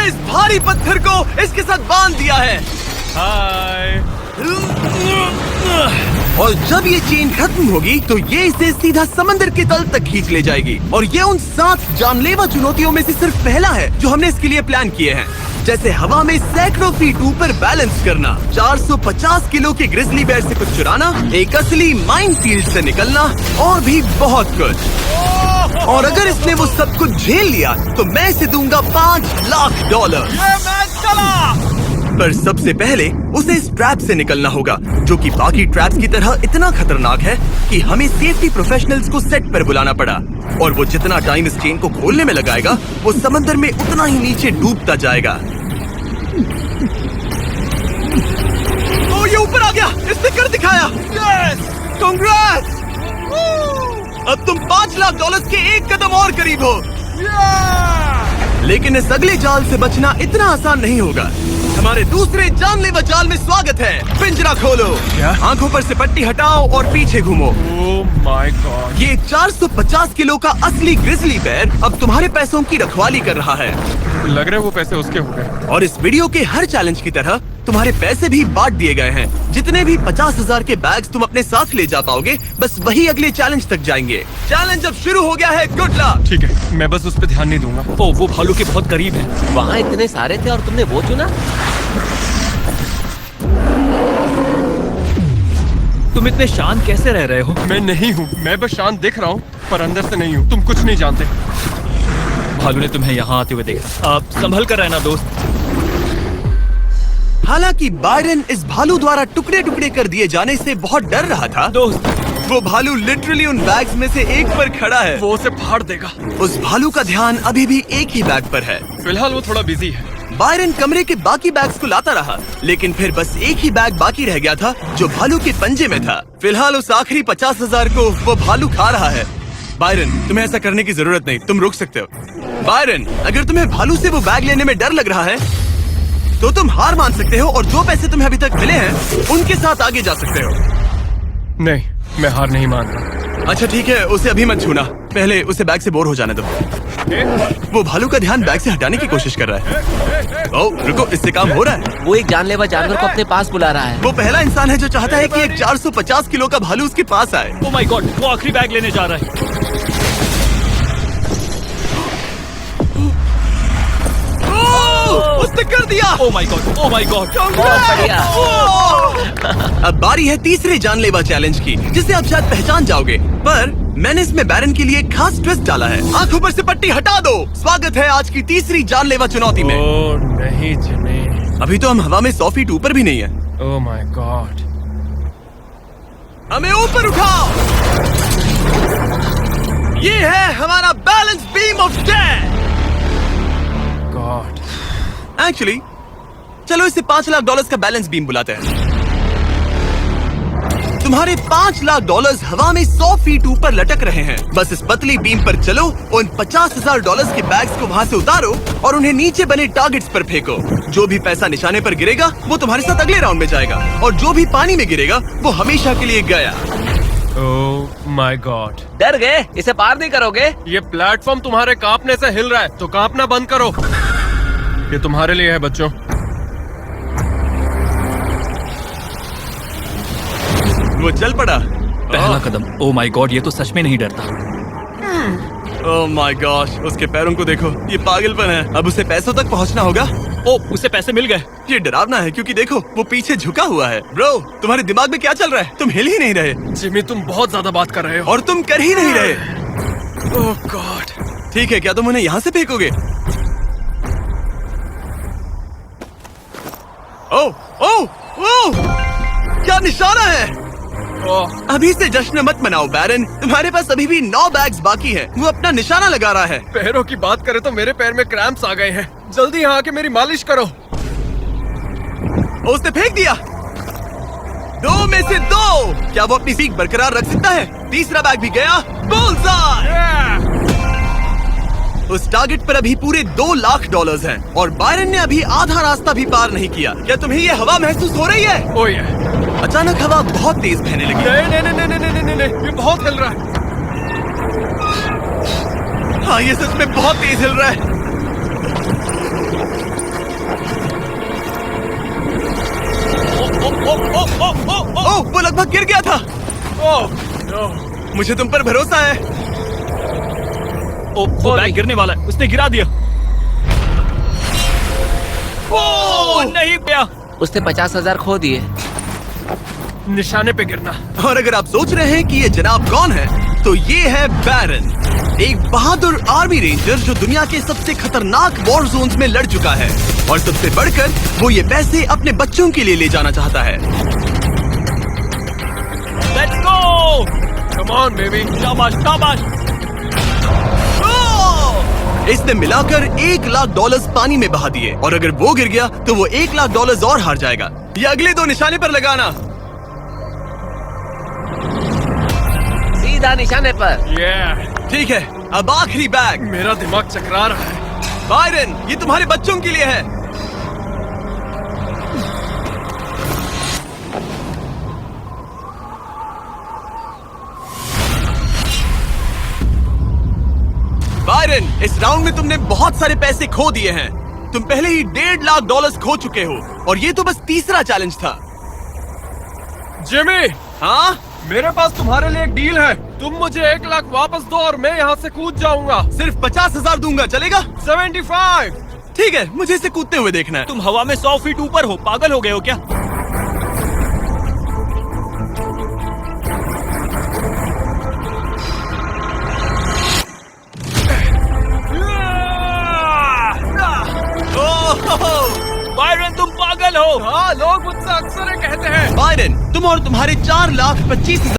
इस भारी पत्थर को इसके साथ बांध दिया है। हाय। और जब ये चेन खत्म होगी तो ये इसे सीधा समंदर के तल तक खींच ले जाएगी। और ये उन 7 जानलेवा चुनौतियों में से सिर्फ पहला है जो हमने इसके लिए प्लान किए हैं, जैसे हवा में सैकड़ों फीट ऊपर बैलेंस करना, 450 किलो के ग्रिजली बेयर से कुछ चुराना, एक असली माइनफील्ड से निकलना और भी बहुत कुछ। और अगर इसने वो सब कुछ झेल लिया तो मैं इसे दूंगा $5 लाख। ये मैच चला। पर सबसे पहले उसे इस ट्रैप से निकलना होगा, जो कि बाकी ट्रैप्स की तरह इतना खतरनाक है कि हमें सेफ्टी प्रोफेशनल्स को सेट पर बुलाना पड़ा। और वो जितना टाइम इस चेन को खोलने में लगाएगा, वो समंदर में उतना ही नीचे डूबता जाएगा। ओ, ये ऊपर आ गया, इसने कर दिखाया। Yes, congrats. अब तुम $5 लाख के एक कदम और करीब हो। लेकिन इस अगले जाल से बचना इतना आसान नहीं होगा। हमारे दूसरे जानलेवा जाल में स्वागत है। पिंजरा खोलो। क्या? आंखों पर से पट्टी हटाओ और पीछे घूमो। Oh my God. ये 450 किलो का असली ग्रिजली बेयर अब तुम्हारे पैसों की रखवाली कर रहा है। लग रहा है वो पैसे उसके हो गए। और इस वीडियो के हर चैलेंज की तरह तुम्हारे पैसे भी बांट दिए गए हैं। जितने भी 50,000 के बैग्स तुम अपने साथ ले जा पाओगे, बस वही अगले चैलेंज तक जाएंगे। चैलेंज अब शुरू हो गया है। Good luck. ठीक है, मैं बस उस पर ध्यान नहीं दूंगा। ओ, वो भालू के बहुत करीब है। वहाँ इतने सारे थे और तुमने वो चुना। तुम इतने शांत कैसे रह रहे हो? मैं नहीं हूँ, मैं बस शांत दिख रहा हूँ पर अंदर से नहीं हूँ। तुम कुछ नहीं जानते। भालू ने तुम्हें यहाँ आते हुए देखा। आप संभल कर रहना दोस्त। हालांकि बायरन इस भालू द्वारा टुकड़े टुकड़े कर दिए जाने से बहुत डर रहा था। दोस्त, वो भालू लिटरली उन बैग्स में से एक पर खड़ा है। वो उसे फाड़ देगा। उस भालू का ध्यान अभी भी एक ही बैग पर है। फिलहाल वो थोड़ा बिजी है। बायरन कमरे के बाकी बैग्स को लाता रहा, लेकिन फिर बस एक ही बैग बाकी रह गया था जो भालू के पंजे में था। फिलहाल उस आखिरी 50,000 को वो भालू खा रहा है। बायरन, तुम्हें ऐसा करने की जरूरत नहीं, तुम रुक सकते हो। बायरन, अगर तुम्हें भालू से वो बैग लेने में डर लग रहा है तो तुम हार मान सकते हो और जो पैसे तुम्हें अभी तक मिले हैं उनके साथ आगे जा सकते हो। नहीं, मैं हार नहीं मान रहा। अच्छा ठीक है, उसे अभी मत छूना, पहले उसे बैग से बोर हो जाने दो। वो भालू का ध्यान बैग से हटाने की कोशिश कर रहा है। ओह रुको, इससे काम हो रहा है। वो एक जानलेवा जानवर को अपने पास बुला रहा है। वो पहला इंसान है जो चाहता है कि एक 450 किलो का भालू उसके पास आए। ओ माय गॉड, वो आखिरी बैग लेने जा रहा है। उसने कर दिया। Oh my God, oh my God. बढ़िया। अब बारी है तीसरे जानलेवा चैलेंज की, जिसे आप शायद पहचान जाओगे, पर मैंने इसमें बैरन के लिए एक खास ट्विस्ट डाला है। आंखों पर से पट्टी हटा दो। स्वागत है आज की तीसरी जानलेवा चुनौती में। ओह नहीं जिमी। अभी तो हम हवा में 100 फीट ऊपर भी नहीं है। Oh my God. हमें ऊपर उठाओ। ये है हमारा balance beam of death. God. Actually चलो इसे $5 लाख का बैलेंस बीम बुलाते हैं। तुम्हारे $5 लाख हवा में 100 फीट ऊपर लटक रहे हैं। बस इस पतली बीम पर चलो, उन $50,000 के बैग्स को वहाँ से उतारो और उन्हें नीचे बने टारगेट्स पर फेंको। जो भी पैसा निशाने पर गिरेगा वो तुम्हारे साथ अगले राउंड में जाएगा, और जो भी पानी में गिरेगा वो हमेशा के लिए गया। Oh my God. डर गए? इसे पार नहीं करोगे? ये प्लेटफॉर्म तुम्हारे कांपने से हिल रहा है, तो कांपना बंद करो। ये तुम्हारे लिए है बच्चों। वो चल पड़ा। पहला कदम। ओ माय गॉड, ये तो सच में नहीं डरता। ओह माय गॉश, उसके पैरों को देखो, ये पागलपन है। अब उसे पैसों तक पहुंचना होगा। ओ, उसे पैसे मिल गए। ये डरावना है क्योंकि देखो वो पीछे झुका हुआ है। ब्रो, तुम्हारे दिमाग में क्या चल रहा है? तुम हिल ही नहीं रहे। जिमी, तुम बहुत ज्यादा बात कर रहे हो। और तुम कर ही नहीं रहे। ओह गॉड। ठीक है, क्या तुम उन्हें यहाँ से फेंकोगे? ओह ओह ओह, क्या निशाना है? अभी से जश्न मत मनाओ बैरन, तुम्हारे पास अभी भी 9 बैग्स बाकी हैं। वो अपना निशाना लगा रहा है। पैरों की बात करें तो मेरे पैर में क्रैम्प्स आ गए हैं। जल्दी यहाँ आके मेरी मालिश करो। उसने फेंक दिया। 2 में से 2। क्या वो अपनी सीख बरकरार रख सकता है? तीसरा बैग भी गया। बुल्सआई। उस टारगेट पर अभी पूरे $2 लाख हैं और बायरन ने अभी आधा रास्ता भी पार नहीं किया। क्या तुम्हें ये हवा महसूस हो रही है? ओह ये। अचानक हवा बहुत तेज बहने लगी। नहीं, ये बहुत हिल रहा है। हाँ, ये सच में बहुत तेज हिल रहा है। था। Oh no. मुझे तुम पर भरोसा है। ओ, वो बैग गिरने वाला है, उसने गिरा दिया। ओ, नहीं गया। उसने 50,000 खो दिए। निशाने पे गिरना। और अगर आप सोच रहे हैं कि ये जनाब कौन है, तो ये है बैरन, एक बहादुर आर्मी रेंजर जो दुनिया के सबसे खतरनाक वॉर जोन्स में लड़ चुका है। और सबसे बढ़कर वो ये पैसे अपने बच्चों के लिए ले जाना चाहता है। Let's go. Come on baby. शाबाश शाबाश। इसने मिलाकर $1,00,000 पानी में बहा दिए, और अगर वो गिर गया तो वो $1,00,000 और हार जाएगा। ये अगले 2 निशाने पर लगाना। सीधा निशाने पर। ये ठीक है, अब आखिरी बैग। मेरा दिमाग चकरा रहा है। बायरन, ये तुम्हारे बच्चों के लिए है। बायरन, इस राउंड में तुमने बहुत सारे पैसे खो दिए हैं। तुम पहले ही $1,50,000 खो चुके हो, और ये तो बस तीसरा चैलेंज था। जिमी, हाँ, मेरे पास तुम्हारे लिए एक डील है। तुम मुझे 1,00,000 वापस दो और मैं यहाँ से कूद जाऊंगा। सिर्फ 50,000 दूंगा, चलेगा? 75। ठीक है, मुझे इसे कूदते हुए देखना है। तुम हवा में 100 फीट ऊपर हो, पागल हो गए हो क्या? बायरन, तुम पागल हो। हाँ, लोग मुझसे अक्सर ये कहते हैं। बायरन, तुम और तुम्हारे 4,25,000